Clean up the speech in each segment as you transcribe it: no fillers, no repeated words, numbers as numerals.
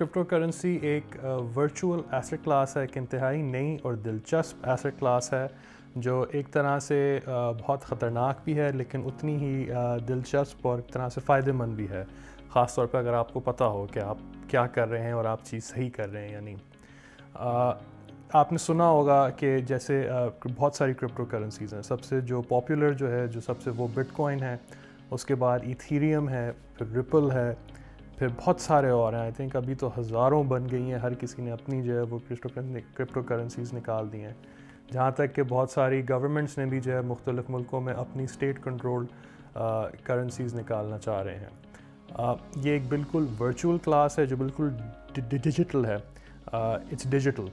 Crypto currency ایک virtual asset class ہے، ایک انتہائی نئی اور دلچسپ ایسٹ کلاس ہے جو ایک طرح سے بہت خطرناک بھی ہے لیکن اتنی ہی دلچسپ اور ایک طرح سے فائدہ مند بھی ہے، خاص طور پہ اگر آپ کو پتہ ہو کہ آپ کیا کر رہے ہیں اور آپ چیز صحیح کر رہے ہیں یا نہیں۔ آپ نے سنا ہوگا کہ جیسے بہت ساری کرپٹو کرنسیز ہیں، سب سے جو پاپولر جو ہے جو سب سے وہ بٹ کوائن ہے، اس کے بعد ایتھیریم ہے، پھر ریپل ہے، پھر بہت سارے اور ہیں۔ آئی تھنک ابھی تو ہزاروں بن گئی ہیں، ہر کسی نے اپنی جو ہے وہ کرپٹو کرنسیز نکال دی ہیں، جہاں تک کہ بہت ساری گورنمنٹس نے بھی جو ہے مختلف ملکوں میں اپنی اسٹیٹ کنٹرول کرنسیز نکالنا چاہ رہے ہیں۔ یہ ایک بالکل ورچوئل کلاس ہے جو بالکل ڈیجیٹل ہے، اٹس ڈیجیٹل۔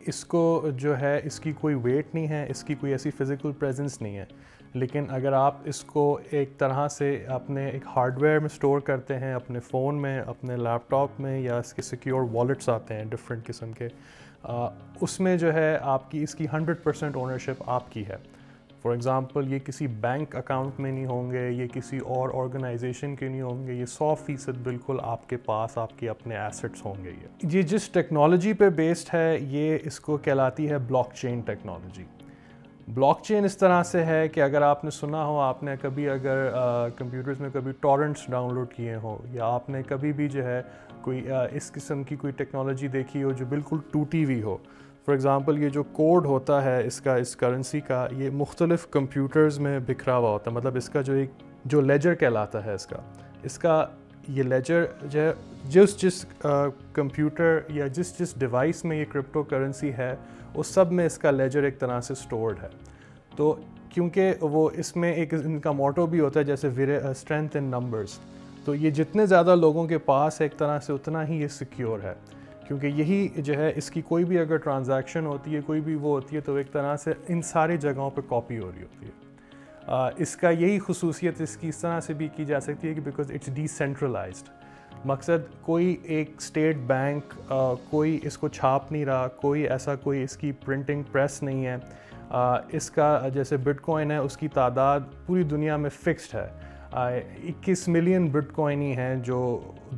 اس کو جو ہے اس کی کوئی ویٹ نہیں ہے، اس کی کوئی ایسی فزیکل پریزنس نہیں ہے، لیکن اگر آپ اس کو ایک طرح سے اپنے ایک ہارڈ ویئر میں سٹور کرتے ہیں، اپنے فون میں، اپنے لیپ ٹاپ میں، یا اس کے سیکیور والیٹس آتے ہیں ڈفرینٹ قسم کے، اس میں جو ہے آپ کی اس کی 100% اونرشپ آپ کی ہے۔ فار ایگزامپل یہ کسی بینک اکاؤنٹ میں نہیں ہوں گے، یہ کسی اور آرگنائزیشن کے نہیں ہوں گے، یہ 100% بالکل آپ کے پاس آپ کے اپنے ایسٹس ہوں گے۔ یہ جس ٹیکنالوجی پہ بیسڈ ہے، یہ اس کو کہلاتی ہے block chain technology. Block chain اس طرح سے ہے کہ اگر آپ نے سنا ہو، آپ نے کبھی اگر کمپیوٹرز میں کبھی ٹورنٹس ڈاؤن لوڈ کیے ہوں، یا آپ نے کبھی بھی جو ہے کوئی اس قسم کی کوئی ٹیکنالوجی دیکھی ہو جو بالکل ٹوٹی ہوئی ہو، فار ایگزامپل یہ جو کوڈ ہوتا ہے اس کرنسی کا، یہ مختلف کمپیوٹرز میں بکھرا ہوا ہوتا ہے، مطلب اس کا جو لیجر کہلاتا ہے اس کا یہ لیجر جو ہے جس کمپیوٹر یا جس ڈیوائس میں یہ کرپٹو کرنسی ہے، اس سب میں اس کا لیجر ایک طرح سے سٹورڈ ہے۔ تو کیونکہ وہ اس میں ایک ان کا موٹو بھی ہوتا ہے جیسے اسٹرینتھ ان نمبرز، تو یہ جتنے زیادہ لوگوں کے پاس ایک طرح سے اتنا ہی یہ سیکیور ہے، کیونکہ یہی جو ہے اس کی کوئی بھی اگر ٹرانزیکشن ہوتی ہے، کوئی بھی وہ ہوتی ہے، تو ایک طرح سے ان ساری جگہوں پہ کاپی ہو رہی ہوتی ہے۔ اس کا یہی خصوصیت اس کی اس طرح سے بھی کی جا سکتی ہے کہ بیکاز اٹس ڈی سینٹرلائزڈ، مقصد کوئی ایک اسٹیٹ بینک کوئی اس کو چھاپ نہیں رہا، کوئی ایسا کوئی اس کی پرنٹنگ پریس نہیں ہے۔ اس کا جیسے بٹ کوائن ہے، اس کی تعداد پوری دنیا میں فکسڈ ہے، 21 ملین بٹ کوائن ہی ہیں جو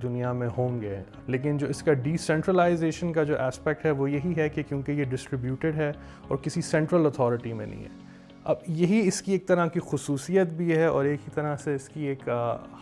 دنیا میں ہوں گے، لیکن جو اس کا ڈی سینٹرلائزیشن کا جو ایسپیکٹ ہے وہ یہی ہے کہ کیونکہ یہ ڈسٹریبیوٹیڈ ہے اور کسی سینٹرل اتھارٹی میں نہیں ہے۔ اب یہی اس کی ایک طرح کی خصوصیت بھی ہے، اور ایک ہی طرح سے اس کی ایک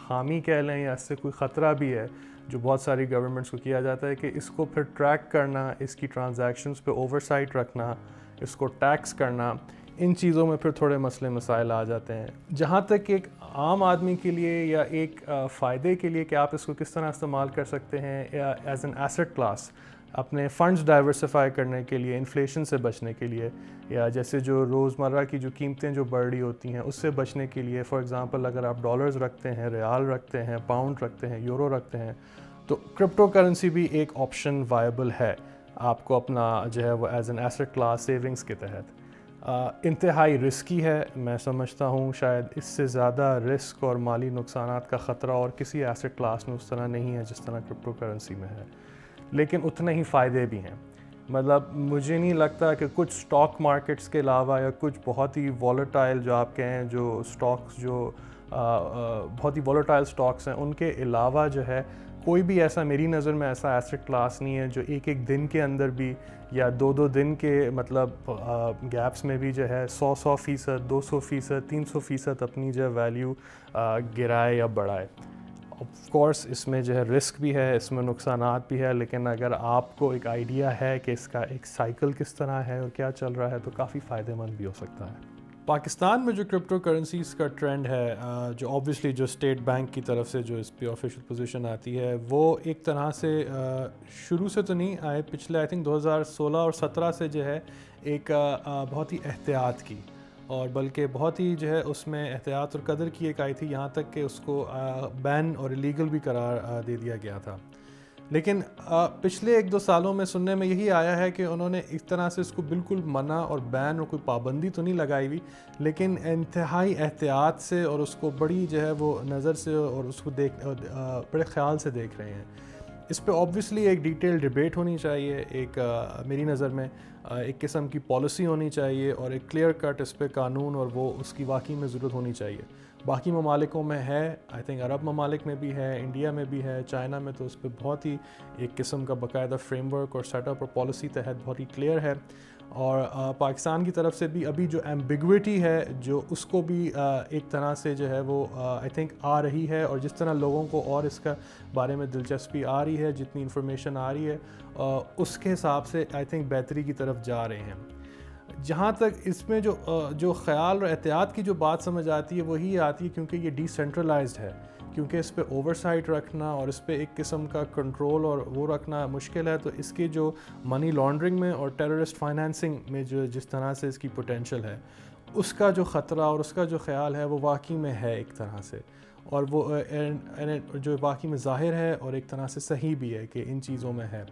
خامی کہہ لیں یا اس سے کوئی خطرہ بھی ہے جو بہت ساری گورنمنٹس کو کیا جاتا ہے، کہ اس کو پھر ٹریک کرنا، اس کی ٹرانزیکشنز پہ اوورسائٹ رکھنا، اس کو ٹیکس کرنا، ان چیزوں میں پھر تھوڑے مسئلے مسائل آ جاتے ہیں۔ جہاں تک ایک عام آدمی کے لیے یا ایک فائدے کے لیے کہ آپ اس کو کس طرح استعمال کر سکتے ہیں ایز این ایسٹ کلاس، اپنے فنڈز ڈائیورسیفائی کرنے کے لیے، انفلیشن سے بچنے کے لیے، یا جیسے جو روزمرہ کی جو قیمتیں جو بڑھ رہی ہوتی ہیں اس سے بچنے کے لیے، فار ایگزامپل اگر آپ ڈالرز رکھتے ہیں، ریال رکھتے ہیں، پاؤنڈ رکھتے ہیں، یورو رکھتے ہیں، تو کرپٹو کرنسی بھی ایک آپشن وائبل ہے آپ کو اپنا جو ہے وہ as an asset class savings کے تحت۔ انتہائی رسکی ہے، میں سمجھتا ہوں شاید اس سے زیادہ رسک اور مالی نقصانات کا خطرہ اور کسی ایسٹ کلاس میں اس طرح نہیں ہے جس طرح کرپٹو کرنسی میں ہے، لیکن اتنے ہی فائدے بھی ہیں۔ مطلب مجھے نہیں لگتا کہ کچھ سٹاک مارکیٹس کے علاوہ یا کچھ بہت ہی والیٹائل جو آپ کہیں جو سٹاکس جو بہت ہی والیٹائل سٹاکس ہیں، ان کے علاوہ جو ہے کوئی بھی ایسا میری نظر میں ایسا ایسٹ کلاس نہیں ہے جو ایک دن کے اندر بھی یا دو دن کے مطلب گیپس میں بھی جو ہے 100% 200% 300% اپنی جو ہے ویلیو گرائے یا بڑھائے۔ آف کورس اس میں جو ہے رسک بھی ہے، اس میں نقصانات بھی ہے، لیکن اگر آپ کو ایک آئیڈیا ہے کہ اس کا ایک سائیکل کس طرح ہے اور کیا چل رہا ہے تو کافی فائدہ مند بھی ہو سکتا ہے۔ پاکستان میں جو کرپٹو کرنسیز کا ٹرینڈ ہے، جو آبویسلی جو اسٹیٹ بینک کی طرف سے جو اس پہ آفیشیل پوزیشن آتی ہے، وہ ایک طرح سے شروع سے تو نہیں آئے، پچھلے آئی تھنک 2016 اور 17 سے جو ہے ایک بہت ہی احتیاط کی، اور بلکہ بہت ہی جو ہے اس میں احتیاط اور قدر کی ایک آئی تھی، یہاں تک کہ اس کو بین اور الیگل بھی قرار دے دیا گیا تھا۔ لیکن پچھلے 1-2 سالوں میں سننے میں یہی آیا ہے کہ انہوں نے اس طرح سے اس کو بالکل منع اور بین اور کوئی پابندی تو نہیں لگائی ہوئی، لیکن انتہائی احتیاط سے اور اس کو بڑی جو ہے وہ نظر سے اور اس کو بڑے خیال سے دیکھ رہے ہیں۔ اس پہ آبویسلی ایک ڈیٹیل ڈیبیٹ ہونی چاہیے، ایک میری نظر میں ایک قسم کی پالیسی ہونی چاہیے، اور ایک کلیئر کٹ اس پہ قانون اور وہ اس کی واقعی میں ضرورت ہونی چاہیے۔ باقی ممالکوں میں ہے، آئی تھنک عرب ممالک میں بھی ہے، انڈیا میں بھی ہے، چائنا میں تو اس پہ بہت ہی ایک قسم کا باقاعدہ فریم ورک اور سیٹ اپ اور پالیسی تحت بہت ہی کلیئر ہے. اور پاکستان کی طرف سے بھی ابھی جو ایمبیگوٹی ہے جو اس کو بھی ایک طرح سے جو ہے وہ آئی تھنک آ رہی ہے، اور جس طرح لوگوں کو اور اس کا بارے میں دلچسپی آ رہی ہے، جتنی انفارمیشن آ رہی ہے اس کے حساب سے آئی تھنک بہتری کی طرف جا رہے ہیں. جہاں تک اس میں جو خیال اور احتیاط کی جو بات سمجھ آتی ہے وہی آتی ہے کیونکہ یہ ڈی سینٹرلائزڈ ہے، کیونکہ اس پہ اوور سائٹ رکھنا اور اس پہ ایک قسم کا کنٹرول اور وہ رکھنا مشکل ہے. تو اس کی جو منی لانڈرنگ میں اور ٹیررسٹ فائنینسنگ میں جو جس طرح سے اس کی پوٹینشیل ہے، اس کا جو خطرہ اور اس کا جو خیال ہے وہ واقعی میں ہے ایک طرح سے، اور وہ جو واقعی میں ظاہر ہے اور ایک طرح سے صحیح بھی ہے کہ ان چیزوں میں ہے.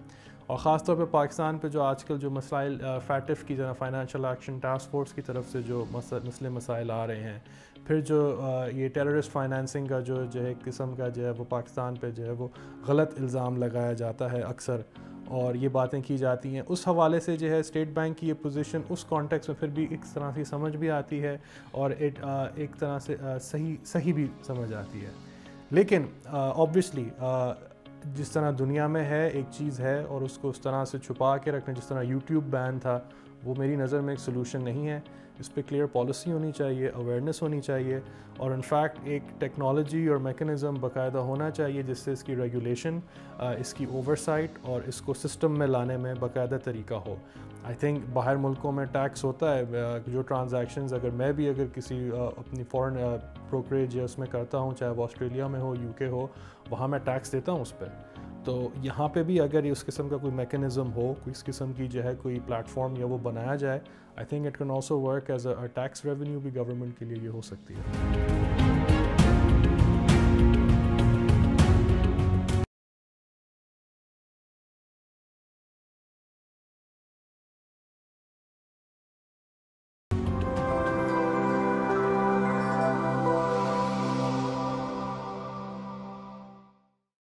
اور خاص طور پہ پاکستان پہ جو آج کل جو مسائل فیٹف کی جناب فائنینشیل ایکشن ٹاسک فورس کی طرف سے جو مسائل آ رہے ہیں، پھر جو یہ ٹیررسٹ فائنینسنگ کا جو ہے ایک قسم کا جو ہے وہ پاکستان پہ جو ہے وہ غلط الزام لگایا جاتا ہے اکثر، اور یہ باتیں کی جاتی ہیں، اس حوالے سے جو ہے اسٹیٹ بینک کی یہ پوزیشن اس کانٹیکس میں پھر بھی ایک طرح سے سمجھ بھی آتی ہے اور ایک طرح سے صحیح بھی سمجھ آتی ہے. لیکن آبویسلی جس طرح دنیا میں ہے ایک چیز ہے، اور اس کو اس طرح سے چھپا کے رکھنا، جس طرح یوٹیوب بین تھا، وہ میری نظر میں ایک سلوشن نہیں ہے. اس پہ کلیئر پالیسی ہونی چاہیے، اویئرنیس ہونی چاہیے، اور انفیکٹ ایک ٹیکنالوجی اور میکنزم باقاعدہ ہونا چاہیے جس سے اس کی ریگولیشن، اس کی اوورسائٹ اور اس کو سسٹم میں لانے میں باقاعدہ طریقہ ہو. آئی تھنک باہر ملکوں میں ٹیکس ہوتا ہے، جو ٹرانزیکشنز اگر کسی اپنی فورن بروکریج یا اس میں کرتا ہوں، چاہے وہ آسٹریلیا میں ہو، یو کے ہو، وہاں میں ٹیکس دیتا ہوں اس پہ. تو یہاں پہ بھی اگر اس قسم کا کوئی میکنزم ہو، کوئی اس قسم کی جو ہے کوئی پلیٹ فارم یا وہ بنایا جائے، I think it can also work as a tax revenue بھی گورنمنٹ کے لیے یہ ہو سکتی ہے.